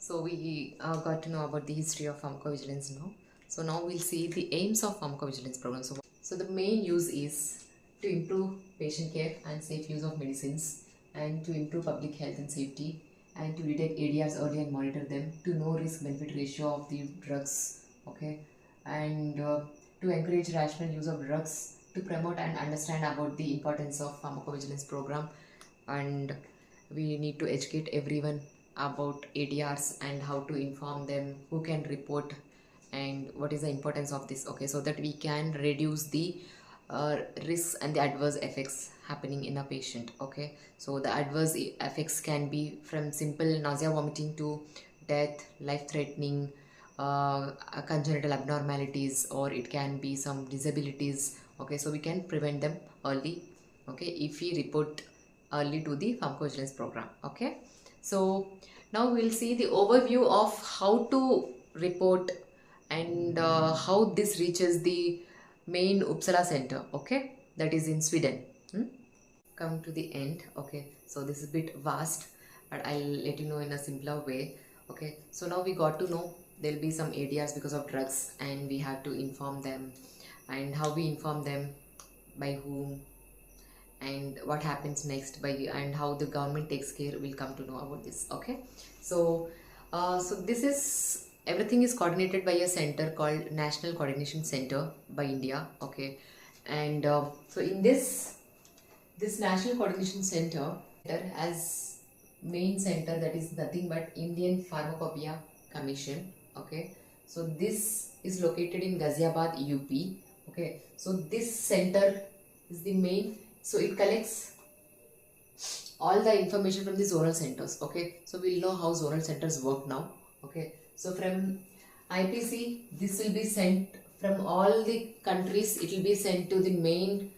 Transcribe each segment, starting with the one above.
So we got to know about the history of pharmacovigilance now. So now we'll see the aims of pharmacovigilance program. So the main use is to improve patient care and safe use of medicines, and to improve public health and safety, and to detect ADRs early and monitor them, to know risk benefit ratio of the drugs, okay, and to encourage rational use of drugs, to promote and understand about the importance of pharmacovigilance program, and we need to educate everyone about ADRs and how to inform them, who can report, and what is the importance of this, okay, so that we can reduce the risks and the adverse effects happening in a patient, okay. So the adverse effects can be from simple nausea, vomiting to death, life threatening, congenital abnormalities, or it can be some disabilities, okay. So we can prevent them early, okay, if we report early to the pharmacovigilance program, okay. So now we'll see the overview of how to report, and how this reaches the main Uppsala center, okay, that is in Sweden. Come to the end, okay. So this is a bit vast, but I'll let you know in a simpler way, okay. So now we got to know there'll be some ADRs because of drugs, and we have to inform them, and how we inform them, by whom, and what happens next, by and how the government takes care. We'll come to know about this, okay. So so this is everything is coordinated by a center called National Coordination Center by India, okay. And so in this National Coordination Center has main center, that is nothing but Indian Pharmacopoeia Commission, okay. So this is located in Ghaziabad, UP, okay. So this center is the main, so it collects all the information from the zonal centers, okay. So we'll know how zonal centers work now, okay. So from IPC, this will be sent from all the countries, it will be sent to the main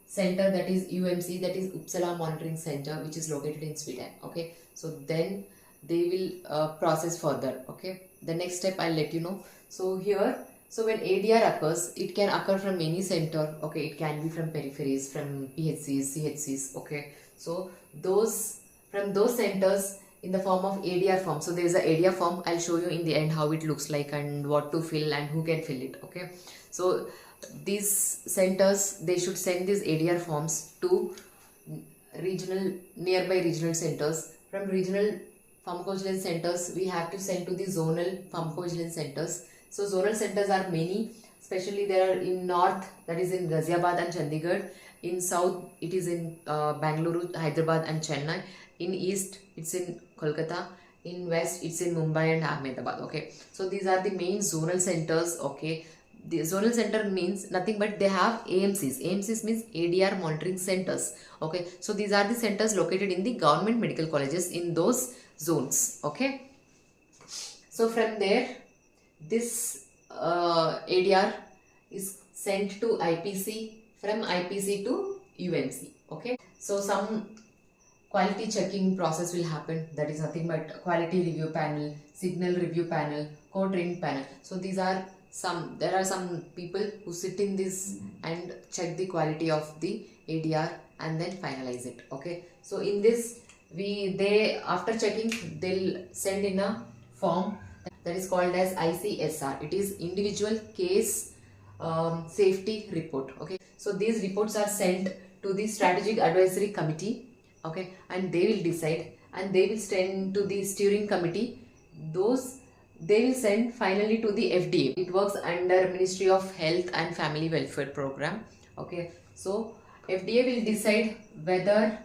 center, that is UMC, that is Uppsala Monitoring Center, which is located in Sweden, okay. So then they will process further, okay. The next step I'll let you know. So here, so when ADR occurs, it can occur from any center, okay. It can be from peripheries, from PHCs, CHCs, okay. So those, from those centers, in the form of ADR form. So there is a ADR form, I'll show you in the end how it looks like and what to fill and who can fill it, okay. So these centers, they should send these ADR forms to nearby regional centers. From regional pharmacovigilance centers, we have to send to the zonal pharmacovigilance centers. So zonal centers are many, especially there are in north, that is in Ghaziabad and Chandigarh. In south, it is in Bangalore, Hyderabad and Chennai. In east, it's in Kolkata. In west, it's in Mumbai and Ahmedabad, okay. So these are the main zonal centers, okay. The zonal center means nothing but they have AMCs. AMCs means ADR monitoring centers, okay. So these are the centers located in the government medical colleges in those zones, okay. So from there, this ADR is sent to IPC, from IPC to UMC, okay. So some quality checking process will happen, that is nothing but quality review panel, signal review panel, co-trained panel. So these are there are some people who sit in this and check the quality of the ADR and then finalize it, okay. So in this, they after checking, they'll send in a form that is called as ICSR. It is individual case safety report, okay. So these reports are sent to the strategic advisory committee, okay, and they will decide, and they will send to the steering committee. Those they will send finally to the FDA. It works under Ministry of Health and Family Welfare Program, okay. So FDA will decide whether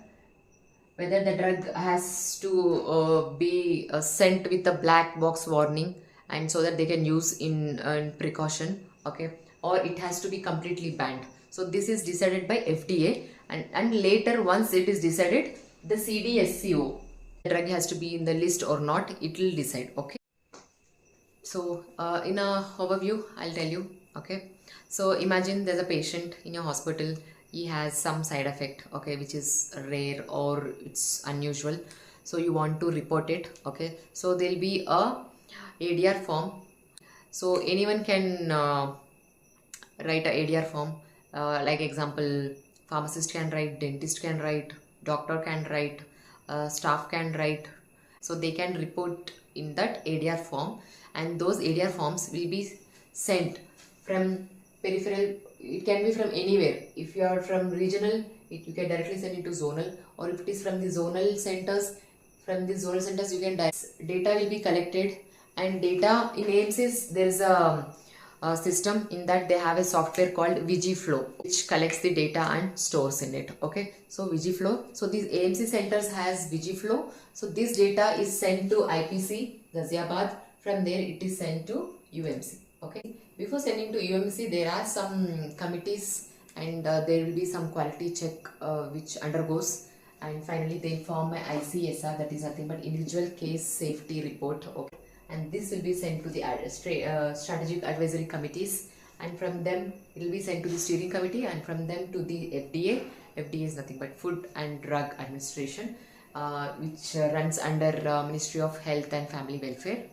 the drug has to be sent with a black box warning, and so that they can use in precaution, okay, or it has to be completely banned. So this is decided by FDA, and later, once it is decided, the CDSCO, the drug has to be in the list or not, it will decide, okay. So in a overview, I'll tell you, okay. So imagine there's a patient in your hospital, he has some side effect, okay, which is rare or it's unusual. So you want to report it, okay. So there'll be a ADR form. So anyone can write a ADR form, like example, pharmacist can write, dentist can write, doctor can write, staff can write. So they can report in that ADR form, and those ADR forms will be sent from peripheral. It can be from anywhere. If you are from regional, you can directly send it to zonal, or if it is from the zonal centers, you can data will be collected. And data in AIMS, there is a system in that they have a software called Vigiflow, which collects the data and stores in it. Okay, so Vigiflow. So these AMC centers has Vigiflow. So this data is sent to IPC Ghaziabad. From there it is sent to UMC. Okay, before sending to UMC, there are some committees, and there will be some quality check which undergoes, and finally they form a ICSR, that is nothing but individual case safety report. Okay, and this will be sent to the strategic advisory committees, and from them it will be sent to the steering committee, and from them to the FDA. FDA is nothing but Food and Drug Administration, which runs under Ministry of Health and Family Welfare.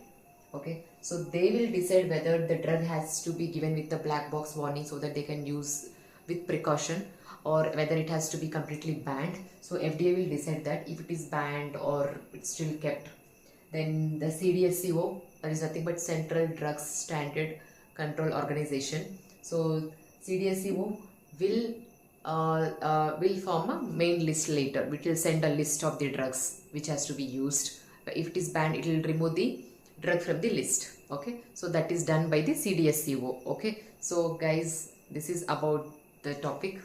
Okay, so they will decide whether the drug has to be given with the black box warning so that they can use with precaution, or whether it has to be completely banned. So FDA will decide that if it is banned or it's still kept. Then the CDSCO, that is nothing but Central Drugs Standard Control Organization. So CDSCO will form a main list later, which will send a list of the drugs which has to be used. But if it is banned, it will remove the drug from the list. Okay, so that is done by the CDSCO. Okay, so guys, this is about the topic.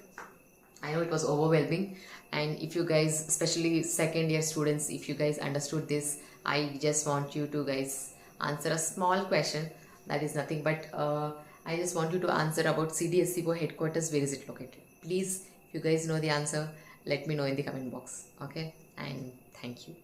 I know it was overwhelming, and if you guys, especially second year students, if you guys understood this, I just want you to guys answer a small question. That is nothing but I just want you to answer about CDSCO headquarters. Where is it located? Please, if you guys know the answer, let me know in the comment box. Okay, and thank you.